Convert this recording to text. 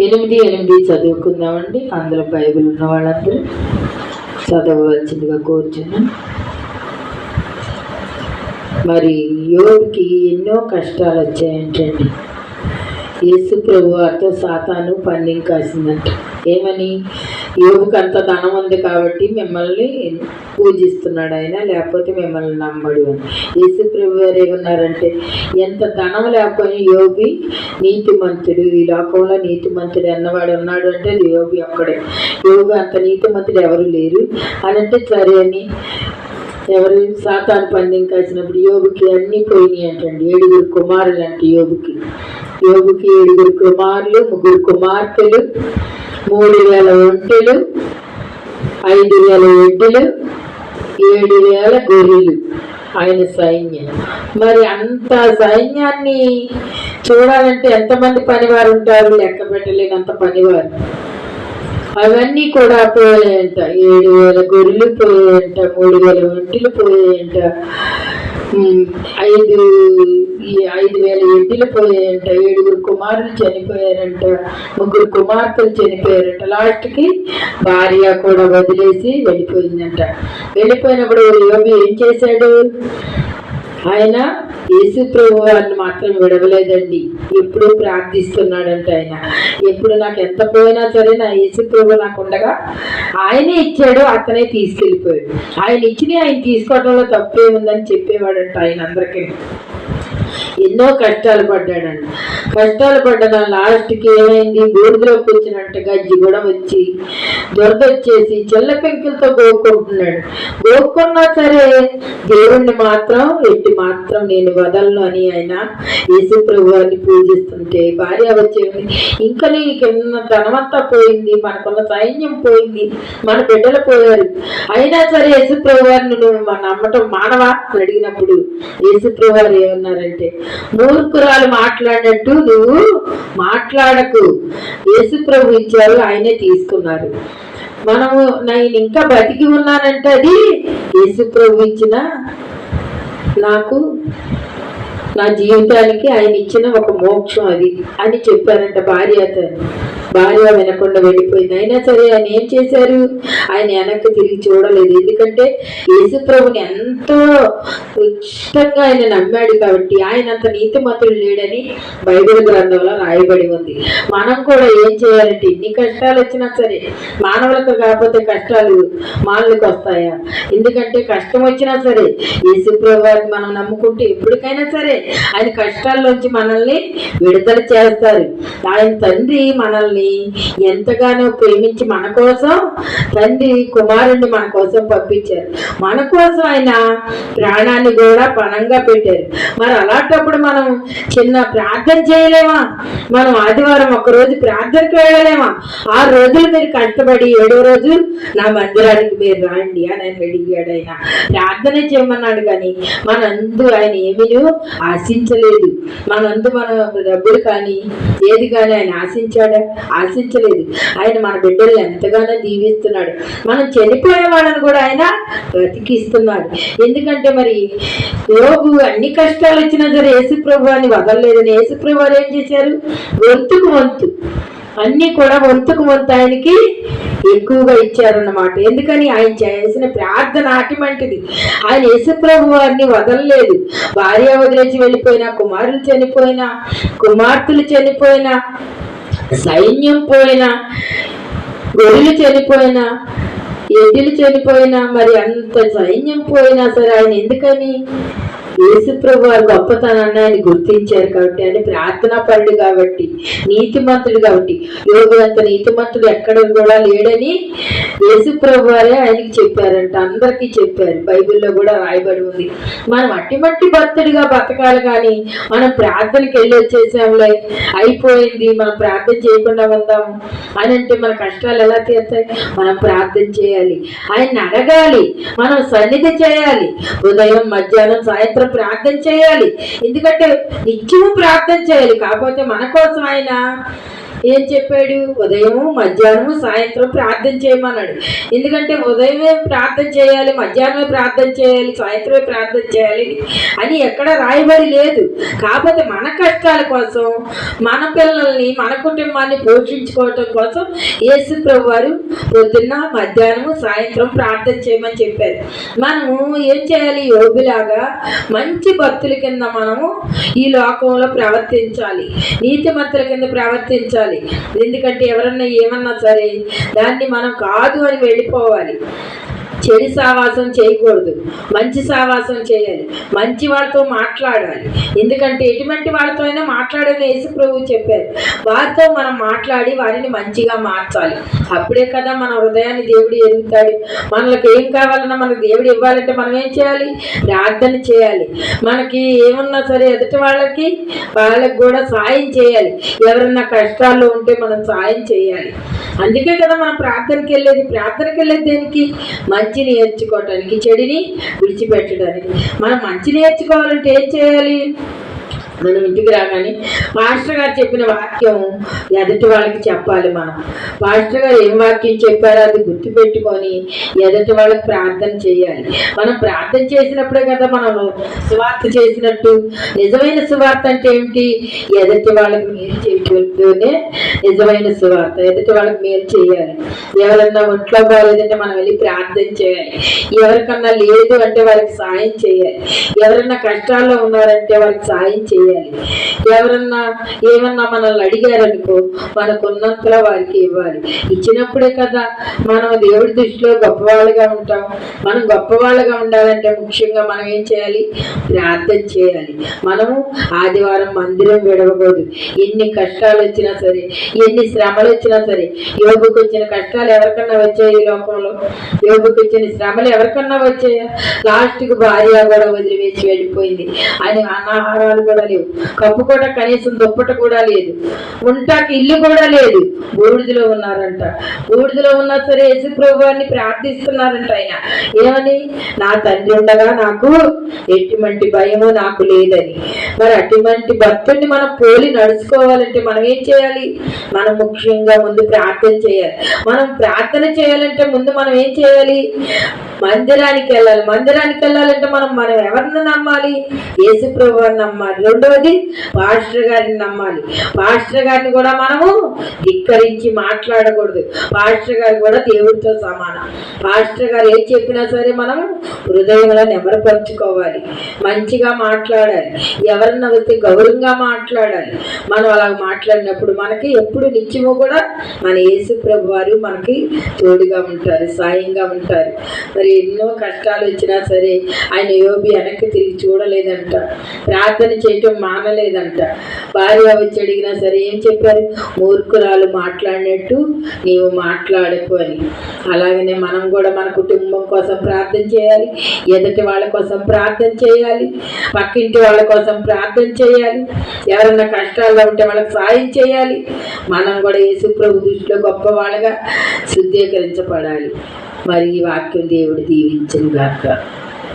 8:8 చదువుకుందామండి. అందులో బైబిల్ ఉన్న వాళ్ళందరూ చదవవలసిందిగా కోరుచున్నాం. మరి యోబుకి ఎన్నో కష్టాలు వచ్చాయంటండి. యేసు ప్రభు వారితో సాతాను పందెం కాసిందంట. ఏమని? యోబుకి అంత ధనం ఉంది కాబట్టి మిమ్మల్ని పూజిస్తున్నాడు ఆయన, లేకపోతే మిమ్మల్ని నమ్మడు అని. యేసు ప్రభు వారు ఏమన్నారంటే, ఎంత ధనం లేకపోయినా యోబి నీతిమంతుడు, ఈ లోకంలో నీతిమంతుడు అన్నవాడు ఉన్నాడు అంటే అది యోబి ఒక్కడే. యోబి అంత నీతిమంతుడు ఎవరు లేరు అని అంటే సరే అని ఎవరు సాతాను పందెం కాసినప్పుడు యోబుకి అన్నీ పోయినాయి అంటండి. 7 కుమారులు అంటే యోబుకి 7 కుమారులు, 3 కుమార్తెలు, 3000 ఒంటెలు, 5000 ఎడ్డులు, 7000 గొర్రెలు ఆయన సైన్యం. మరి అంత సైన్యాన్ని చూడాలంటే ఎంతమంది పనివారు ఉంటారు? లెక్క పెట్టలేనంత పనివారు. అవన్నీ కూడా పోయాయంట. 7000 గొర్రెలు పోయాయంట, 3000 ఒంటెలు పోయాయంట, 5000 ఎడ్డులు పోయాయంట, 7 కుమారులు చనిపోయారంట, 3 కుమార్తెలు చనిపోయారంట. లాస్ట్కి భార్య కూడా వదిలేసి వెళ్ళిపోయిందంట. వెళ్ళిపోయినప్పుడు యోబు ఏం చేశాడు? ఆయన యేసు ప్రభు వారిని మాత్రం విడవలేదండి. ఎప్పుడూ ప్రార్థిస్తున్నాడంట. ఆయన ఎప్పుడు నాకు ఎంత పోయినా సరే నా యేసు ప్రభు నాకు ఉండగా ఆయనే ఇచ్చాడు, అతనే తీసుకెళ్ళిపోయాడు. ఆయన ఇచ్చినవి ఆయన తీసుకోవడంలో తప్పే ఉందని చెప్పేవాడంట ఆయన అందరికీ. ఎన్నో కష్టాలు పడ్డాడండి. కష్టాలు పడ్డా లాస్ట్కి ఏమైంది? బూడిదలో కూర్చున్నట్టు గజ్జి కూడా వచ్చి దొరద వచ్చేసి చెల్ల పెంకులతో గోక్కుంటున్నాడు. గోక్కున్నా సరే దేవుణ్ణి మాత్రం ఎట్టి మాత్రం నేను వదలను అని ఆయన యేసు ప్రభు వారిని పూజిస్తుంటే భార్య వచ్చేది, ఇంకా నీకున్న ధనమంతా పోయింది, మనకున్న సైన్యం పోయింది, మన బిడ్డలు పోయారు, అయినా సరే యేసు ప్రభు వారిని నువ్వు నమ్మటం మానవా అని అడిగినప్పుడు యేసు ప్రభు వారు ఏమన్నారంటే, మూర్ఖురాలు మాట్లాడినట్టు నువ్వు మాట్లాడకు, యేసు ప్రభు ఇచ్చారు, ఆయనే తీసుకున్నారు. మనము నేను ఇంకా బతికి ఉన్నానంటే అది యేసు ప్రభు ఇచ్చిన, నాకు నా జీవితానికి ఆయన ఇచ్చిన ఒక మోక్షం అది అని చెప్పారంట భార్యతో. భార్య వినకుండా వెళ్ళిపోయింది. అయినా సరే ఆయన ఏం చేశారు? ఆయన వెనక్కి తిరిగి చూడలేదు. ఎందుకంటే యేసు ప్రభుని ఎంతో ఇష్టంగా ఆయన నమ్మాడు కాబట్టి. ఆయన అంత నీతిమంతుడు లేడని బైబిల్ గ్రంథంలో రాయబడి ఉంది. మనం కూడా ఏం చేయాలంటే ఎన్ని కష్టాలు వచ్చినా సరే, మానవులకు కాకపోతే కష్టాలు మానవులకు వస్తాయా? ఎందుకంటే కష్టం వచ్చినా సరే యేసు ప్రభు వారిని మనం నమ్ముకుంటే ఎప్పటికైనా సరే ఆయన కష్టాల్లోంచి మనల్ని విడుదల చేస్తారు. ఆయన తండ్రి మనల్ని ఎంతగానో ప్రేమించి మన కోసం తండ్రి కుమారుణ్ణి మన కోసం పంపించారు. మన కోసం ఆయన ప్రాణాన్ని కూడా పణంగా పెట్టారు. మరి అలాంటప్పుడు మనం చిన్న ప్రార్థన చేయలేమా? మనం ఆదివారం ఒకరోజు ప్రార్థనకు వెళ్ళలేమా? 6 రోజులు మీరు కష్టపడి 7వ రోజు నా మందిరానికి మీరు రాండి అని ఆయన అడిగాడు. ఆయన ప్రార్థన చేయమన్నాడు కానీ మనందు ఆయన ఏమీ ఆశించలేదు. మనందు మన డబ్బులు కానీ ఏది కానీ ఆయన ఆశించలేదు. ఆయన మన బిడ్డలు ఎంతగానో దీవిస్తున్నాడు. మనం చనిపోయే వాళ్ళని కూడా ఆయన బ్రతికిస్తున్నాడు. ఎందుకంటే మరి యోబు అన్ని కష్టాలు వచ్చినా సరే యేసు ప్రభు అని వదలలేదని యేసు ప్రభు ఏం చేశారు? వంతు అన్ని కూడా వంతుకు ఆయనకి ఎక్కువగా ఇచ్చారన్నమాట. ఎందుకని ఆయన చేసిన ప్రార్థన అటువంటిది. ఆయన యేసు ప్రభు వారిని వదలలేదు. భార్య వదిలేసి వెళ్ళిపోయినా, కుమారులు చనిపోయినా, కుమార్తెలు చనిపోయినా, సైన్యం పోయినా, గొర్రెలు చనిపోయినా, ఎడ్డులు చనిపోయినా, మరి అంత సైన్యం పోయినా సరే ఆయన ఎందుకని? యేసు ప్రభు వారు గొప్పతనాన్ని ఆయన గుర్తించారు కాబట్టి, ఆయన ప్రార్థనా పరుడు కాబట్టి, నీతిమంతుడు కాబట్టి. యోబు అంత నీతిమంతుడు ఎక్కడ కూడా లేడని యేసు ప్రభు వారే ఆయనకి చెప్పారంట. అందరికీ చెప్పారు. బైబిల్లో కూడా రాయబడి ఉంది. మనం అట్టి భక్తుడిగా బతకాలి కానీ మనం ప్రార్థనకి వెళ్ళి వచ్చేసాంలే, అయిపోయింది, మనం ప్రార్థన చేయకుండా ఉందాము అని అంటే మన కష్టాలు ఎలా తీరుతాయి? మనం ప్రార్థన చేయాలి, ఆయన్ని అడగాలి, మనం సన్నిధి చేయాలి. ఉదయం, మధ్యాహ్నం, సాయంత్రం ప్రార్థన చేయాలి. ఎందుకంటే నిత్యము ప్రార్థన చేయాలి. కాకపోతే మన కోసం ఆయన ఏం చెప్పాడు? ఉదయము, మధ్యాహ్నము, సాయంత్రం ప్రార్థన చేయమన్నాడు. ఎందుకంటే ఉదయమే ప్రార్థన చేయాలి, మధ్యాహ్నమే ప్రార్థన చేయాలి, సాయంత్రమే ప్రార్థన చేయాలి అని ఎక్కడ రాయబడి లేదు. కాకపోతే మన కష్టాల కోసం, మన పిల్లల్ని, మన కుటుంబాన్ని పోషించుకోవటం కోసం యేసు ప్రభు వారు పొద్దున్న, మధ్యాహ్నము, సాయంత్రం ప్రార్థన చేయమని చెప్పారు. మనము ఏం చేయాలి? యోగులాగా మంచి భక్తుల కింద మనము ఈ లోకంలో ప్రవర్తించాలి, నీతిమంతుల కింద ప్రవర్తించాలి. ఎందుకంటే ఎవరన్నా ఏమన్నా సరే దాన్ని మనం కాదు అని వెళ్ళిపోవాలి. చెడు సావాసం చేయకూడదు, మంచి సావాసం చేయాలి, మంచి వాళ్ళతో మాట్లాడాలి. ఎందుకంటే ఎటువంటి వాళ్ళతో అయినా మాట్లాడని యేసు ప్రభువు చెప్పారు. వారితో మనం మాట్లాడి వారిని మంచిగా మార్చాలి. అప్పుడే కదా మన హృదయాన్ని దేవుడు ఎరుగుతాడు. మనకి ఏం కావాలన్నా మనకు దేవుడు ఇవ్వాలంటే మనం ఏం చేయాలి? ప్రార్థన చేయాలి. మనకి ఏమన్నా సరే ఎదుటి వాళ్ళకి కూడా సాయం చేయాలి. ఎవరన్నా కష్టాల్లో ఉంటే మనం సాయం చేయాలి. అందుకే కదా మనం ప్రార్థనకి వెళ్ళేది. ప్రార్థనకి వెళ్ళేది దేనికి? మంచి నేర్చుకోవటానికి, చెడుని విడిచిపెట్టడానికి. మనం మంచి నేర్చుకోవాలంటే ఏం చేయాలి? మనం ఇంటికి రాగానే మాస్టర్ గారు చెప్పిన వాక్యం ఎదుటి వాళ్ళకి చెప్పాలి. మనం మాస్టర్ గారు ఏం వాక్యం చెప్పారో అది గుర్తుపెట్టుకొని ఎదుటి వాళ్ళకి ప్రార్థన చేయాలి. మనం ప్రార్థన చేసినప్పుడే కదా మనం సువార్త చేసినట్టు. నిజమైన సువార్త అంటే ఏమిటి? ఎదుటి వాళ్ళకి మేలు చేయటమే నిజమైన సువార్త. ఎదుటి వాళ్ళకి మేలు చేయాలి. ఎవరన్నా ఒంట్లో బాగాలేదంటే మనం వెళ్ళి ప్రార్థన చేయాలి. ఎవరికన్నా లేదు అంటే వారికి సాయం చేయాలి. ఎవరన్నా కష్టాల్లో ఉన్నారంటే వారికి సాయం చేయాలి. ఎవరన్నా ఏమన్నా మనల్ని అడిగారనుకో మనకున్నంతలో వారికి ఇవ్వాలి. ఇచ్చినప్పుడే కదా మనం దేవుడి దృష్టిలో గొప్పవాళ్ళుగా ఉంటాం. మనం గొప్పవాళ్ళుగా ఉండాలంటే ముఖ్యంగా మనం ఏం చేయాలి? ప్రార్థన చేయాలి. మనము ఆదివారం మందిరం విడవకూడదు. ఎన్ని కష్టాలు వచ్చినా సరే, ఎన్ని శ్రమలు వచ్చినా సరే. యోగుకు వచ్చిన కష్టాలు ఎవరికన్నా వచ్చాయి ఈ లోకంలో? యోగుకు వచ్చిన శ్రమలు ఎవరికన్నా వచ్చాయా? లాస్ట్కి భార్య కూడా వదిలివేసి వెళ్ళిపోయింది. ఆయన అనాహారాలు కూడా లేవు, కప్పుకోట కనీసం దుప్పట కూడా లేదు, ఉంటాకి ఇల్లు కూడా లేదు. బూడిదలో ఉన్నారంట. బూడిదలో ఉన్నా సరే యేసు ప్రభువాన్ని ప్రార్థిస్తున్నారంట. ఆయన ఏమని? నా తండ్రి ఉండగా నాకు ఎటువంటి భయము నాకు లేదని. మరి అటువంటి భక్తుడిని మనం పోలి నడుచుకోవాలంటే మనం ఏం చేయాలి? మనం ముఖ్యంగా ముందు ప్రార్థన చేయాలి. మనం ప్రార్థన చేయాలంటే ముందు మనం ఏం చేయాలి? మందిరానికి వెళ్ళాలి. మందిరానికి వెళ్ళాలంటే మనం ఎవరిని నమ్మాలి? యేసు ప్రభువుని నమ్మాలి. రెండవది పాస్టర్ గారిని నమ్మాలి. పాస్టర్ గారిని కూడా మనము ధిక్కరించి మాట్లాడకూడదు. పాస్టర్ గారు కూడా దేవుడితో సమానం. పాస్టర్ గారు ఏం చెప్పినా సరే మనం హృదయంలో నెమరపరుచుకోవాలి, మంచిగా మాట్లాడాలి. ఎవరన్నా వస్తే గౌరవంగా మాట్లాడాలి. మనం అలా మాట్లాడినప్పుడు మనకి ఎప్పుడు నిత్యము కూడా మన యేసు ప్రభు వారు మనకి తోడుగా ఉంటారు, సాయంగా ఉంటారు. మరి ఎన్నో కష్టాలు వచ్చినా సరే ఆయన యోబు వెనక్కి తిరిగి చూడలేదంట, ప్రార్థన చేయటం మానలేదంట. భార్య వచ్చి అడిగినా సరే ఏం చెప్పారు? మూర్ఖురాలు మాట్లాడినట్టు నీవు మాట్లాడకు అని. అలాగనే మనం కూడా మన కుటుంబం కోసం ప్రార్థన చేయాలి, ఎదుటి వాళ్ళ కోసం ప్రార్థన చేయాలి, పక్కింటి వాళ్ళ కోసం ప్రార్థన చేయాలి. ఎవరన్నా కష్టాల్లో ఉంటే వాళ్ళకి సాయం చేయాలి. మనం కూడా యేసు ప్రభు దృష్టిలో గొప్ప వాళ్ళగా శుద్ధీకరించబడాలి. మరి ఈ వాక్యం దేవుడు దీవించును గాక.